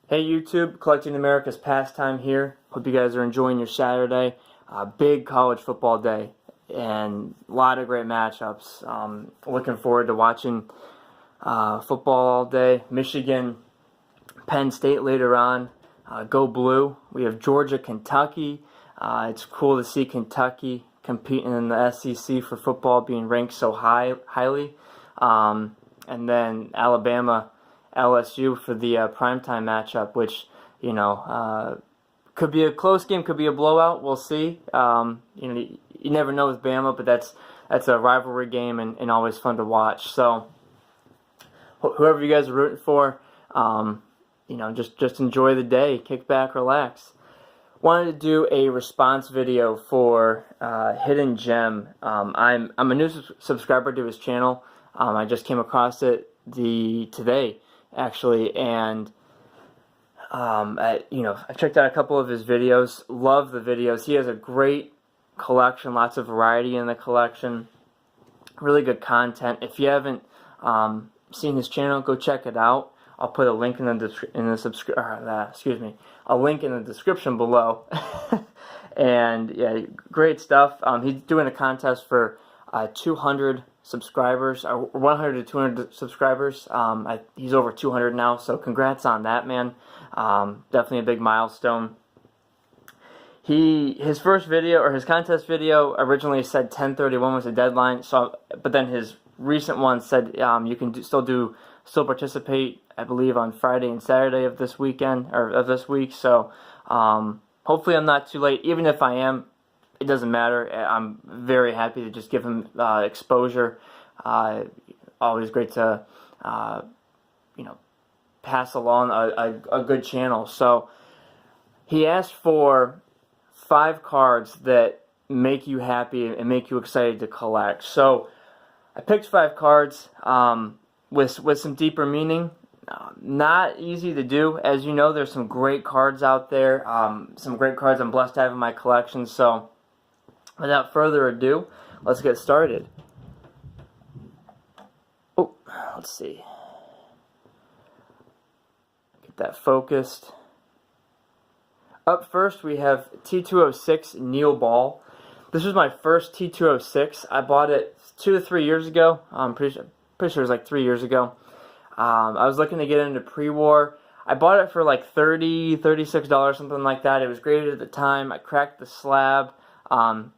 Hey YouTube, Collecting America's Pastime here. Hope you guys are enjoying your Saturday. Big college football day and a lot of great matchups. Looking forward to watching football all day. Michigan, Penn State later on. Go Blue. We have Georgia, Kentucky. It's cool to see Kentucky competing in the SEC for football, being ranked so highly. And then Alabama, LSU for the primetime matchup, which, could be a close game, could be a blowout. We'll see. You never know with Bama, but that's a rivalry game and always fun to watch. So whoever you guys are rooting for, just enjoy the day, kick back, relax. Wanted to do a response video for Hidden Gem. I'm a new subscriber to his channel. I just came across it today, actually, and I checked out a couple of his videos. Love the videos. He has a great collection, lots of variety in the collection, really good content. If you haven't seen his channel, go check it out. I'll put a link in a link in the description below. And yeah, great stuff. He's doing a contest for 200 subscribers, or 100 to 200 subscribers. He's over 200 now, so congrats on that, man. Definitely a big milestone. His first video, or his contest video, originally said 10/31 was the deadline. But then his recent one said you can still participate, I believe, on Friday and Saturday of this weekend, or of this week. So hopefully I'm not too late. Even if I am, it doesn't matter. I'm very happy to just give him exposure. Always great to pass along a good channel. So he asked for 5 cards that make you happy and make you excited to collect. So I picked 5 cards with some deeper meaning. Not easy to do. As you know, there's some great cards out there. Some great cards I'm blessed to have in my collection. So without further ado, let's get started. Oh, let's see. Get that focused. Up first, we have T206 Neil Ball. This was my first T206. I bought it 2 to 3 years ago. I'm pretty sure it was like 3 years ago. I was looking to get into pre-war. I bought it for like $30, $36, something like that. It was graded at the time. I cracked the slab. I'm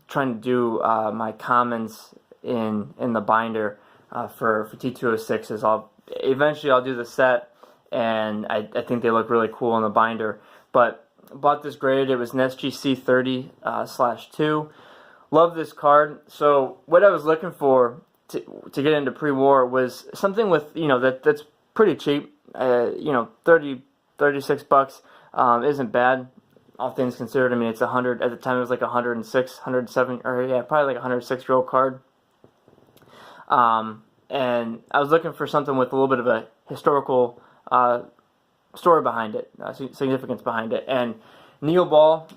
trying to do my commons in the binder for T206s. Eventually I'll do the set, and I think they look really cool in the binder. But bought this graded. It was an SGC 30/2. Love this card. So what I was looking for to get into pre-war was something with that's pretty cheap. 36 bucks isn't bad, all things considered. I mean, it's 100 at the time. It was like 106, 107, or yeah, probably like a 106-year-old card. And I was looking for something with a little bit of a historical story behind it, significance behind it. And Neil Ball,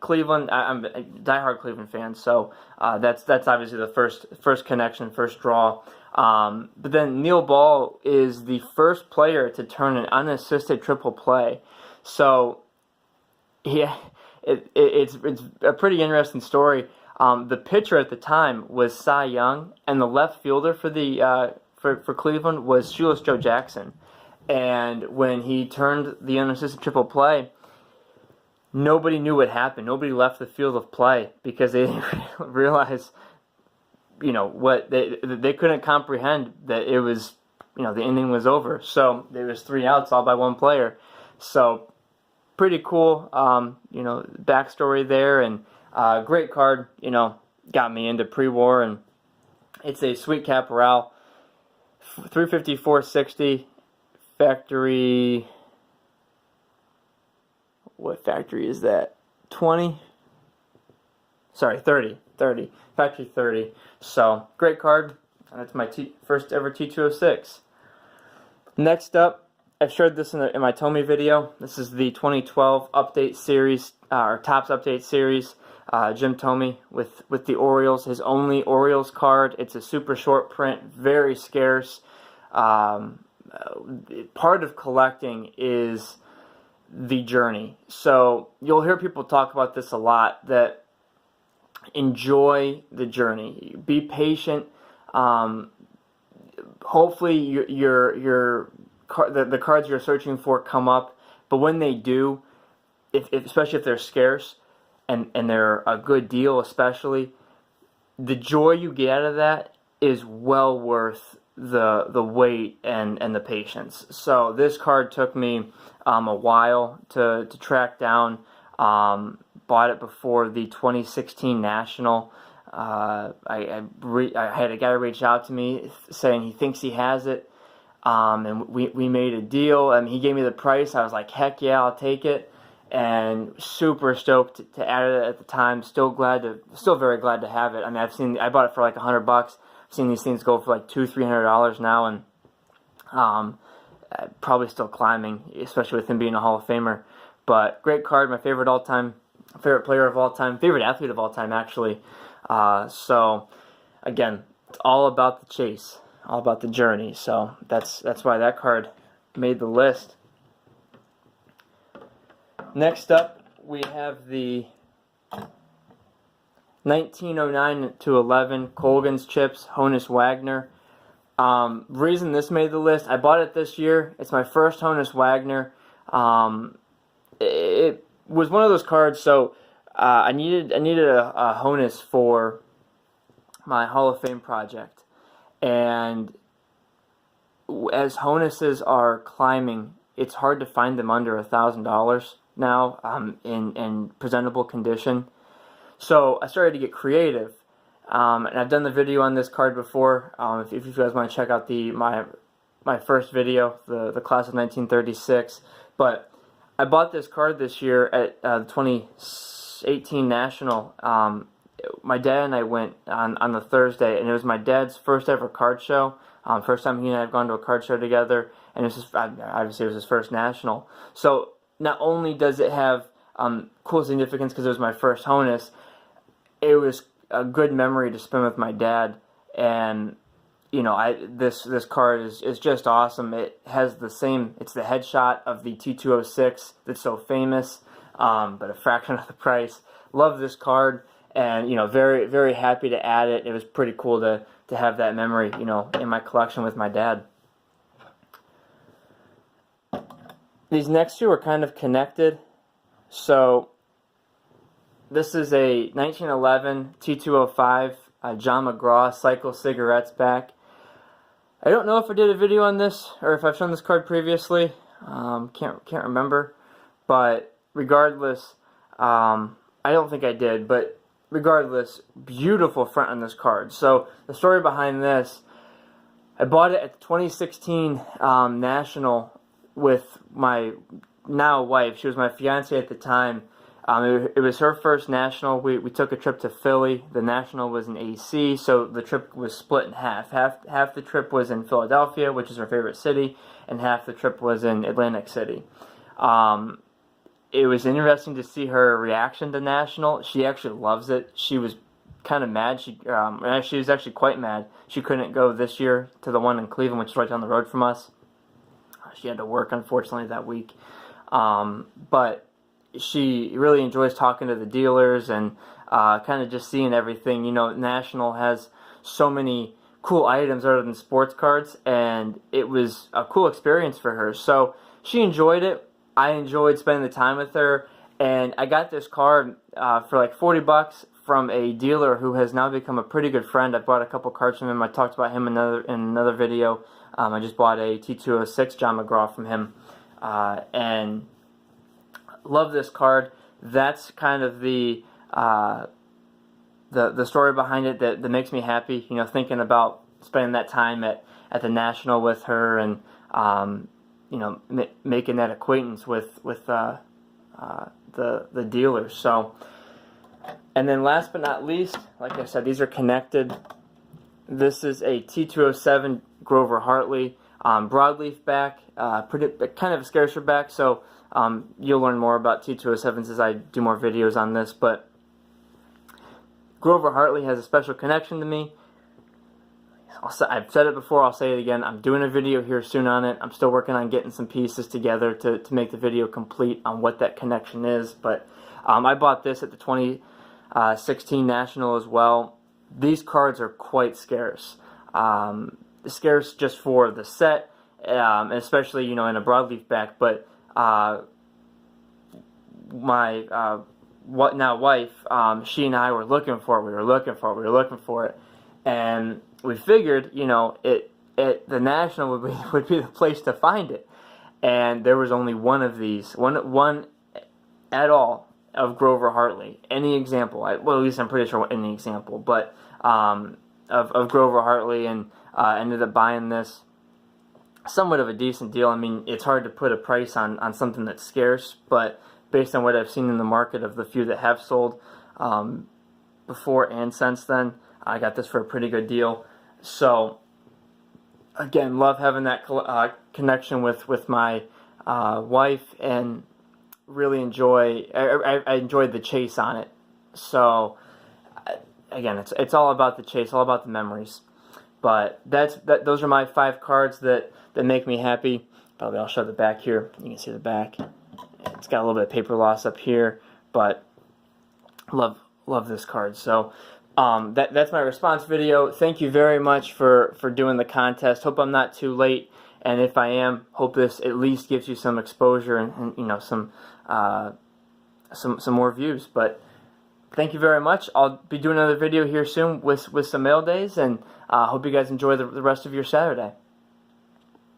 Cleveland. I'm a diehard Cleveland fan, so that's obviously the first connection, first draw. But then Neil Ball is the first player to turn an unassisted triple play. So yeah, it's a pretty interesting story. The pitcher at the time was Cy Young, and the left fielder for Cleveland was Shoeless Joe Jackson. And when he turned the unassisted triple play, nobody knew what happened. Nobody left the field of play because they didn't realize, what they couldn't comprehend that it was, the inning was over. So there was 3 outs all by 1 player. So pretty cool, backstory there, and great card. Got me into pre-war, and it's a Sweet Caporal, 350, 460 factory. What factory is that? 20? Sorry, 30. Factory 30. So, great card. That's my first ever T206. Next up, I've shared this in my Tommy video. This is the 2012 update series, or Topps update series. Jim Tomey with the Orioles, his only Orioles card. It's a super short print, very scarce. part of collecting is the journey. So you'll hear people talk about this a lot, that enjoy the journey. Be patient. Hopefully the cards you're searching for come up, but when they do, especially if they're scarce and they're a good deal, especially, the joy you get out of that is well worth the wait and the patience. So this card took me a while to track down. Bought it before the 2016 National. I had a guy reach out to me saying he thinks he has it, and we made a deal, and he gave me the price. I was like, heck yeah, I'll take it, and super stoked to add it at the time. Still very glad to have it. I mean, I bought it for like $100. I've seen these things go for like $200-300 now, and probably still climbing, especially with him being a Hall of Famer. But great card, my favorite player of all time, favorite athlete of all time, actually. So again, it's all about the chase, all about the journey. So that's why that card made the list. Next up, we have the 1909-11 Colgan's Chips Honus Wagner. Reason this made the list, I bought it this year. It's my first Honus Wagner. It was one of those cards, so I needed a Honus for my Hall of Fame project, and as Honuses are climbing, it's hard to find them under $1,000 now, in presentable condition. So I started to get creative, and I've done the video on this card before. If you guys want to check out my first video, the class of 1936, but I bought this card this year at the 2018 National. My dad and I went on the Thursday, and it was my dad's first ever card show. First time he and I have gone to a card show together, and obviously it was his first National. So not only does it have cool significance because it was my first Honus, it was a good memory to spend with my dad. And you know, this card is just awesome. It has it's the headshot of the T206 that's so famous, but a fraction of the price. Love this card, and you know, very, very happy to add it. It was pretty cool to have that memory, you know, in my collection with my dad. These next two are kind of connected. So this is a 1911 T205 John McGraw Cycle Cigarettes back. I don't know if I did a video on this or if I've shown this card previously. Can't remember. But regardless, I don't think I did. But regardless, beautiful front on this card. So the story behind this, I bought it at the 2016 National with my now wife. She was my fiance at the time. It was her first National. We took a trip to Philly. The National was in AC, so the trip was split in half. Half the trip was in Philadelphia, which is her favorite city, and half the trip was in Atlantic City. It was interesting to see her reaction to National. She actually loves it. She was kind of mad. She was actually quite mad. She couldn't go this year to the one in Cleveland, which is right down the road from us. She had to work, unfortunately, that week. But she really enjoys talking to the dealers and kind of just seeing everything. You know, National has so many cool items other than sports cards, and it was a cool experience for her. So she enjoyed it. I enjoyed spending the time with her, and I got this card for like $40 from a dealer who has now become a pretty good friend. I bought a couple cards from him. I talked about him in another video. I just bought a T206 John McGraw from him, and love this card. That's kind of the story behind it that makes me happy. You know, thinking about spending that time at the National with her, and you know, making that acquaintance with the dealers. So, and then last but not least, like I said, these are connected. This is a T207 Grover Hartley broadleaf back, kind of a scarcer back. So you'll learn more about T207s as I do more videos on this. But Grover Hartley has a special connection to me. I've said it before, I'll say it again. I'm doing a video here soon on it. I'm still working on getting some pieces together to make the video complete on what that connection is. But I bought this at the 2016 National as well. These cards are quite scarce. Scarce just for the set, especially, you know, in a broadleaf back. But my wife, she and I were looking for it. We were looking for it, and we figured, you know, the National would be the place to find it. And there was only one of these, one at all of Grover Hartley. Any example, well, at least I'm pretty sure any example, but of Grover Hartley, and ended up buying this. Somewhat of a decent deal. I mean, it's hard to put a price on something that's scarce, but based on what I've seen in the market of the few that have sold before and since then, I got this for a pretty good deal. So, again, love having that connection with my wife, and really enjoy. I enjoyed the chase on it. So, again, it's all about the chase, all about the memories. But those are my 5 cards that make me happy. Probably I'll show the back here. You can see the back. It's got a little bit of paper loss up here, but love this card. So that's my response video. Thank you very much for doing the contest. Hope I'm not too late, and if I am, hope this at least gives you some exposure and you know, some more views. But thank you very much. I'll be doing another video here soon with some mail days, and hope you guys enjoy the rest of your Saturday.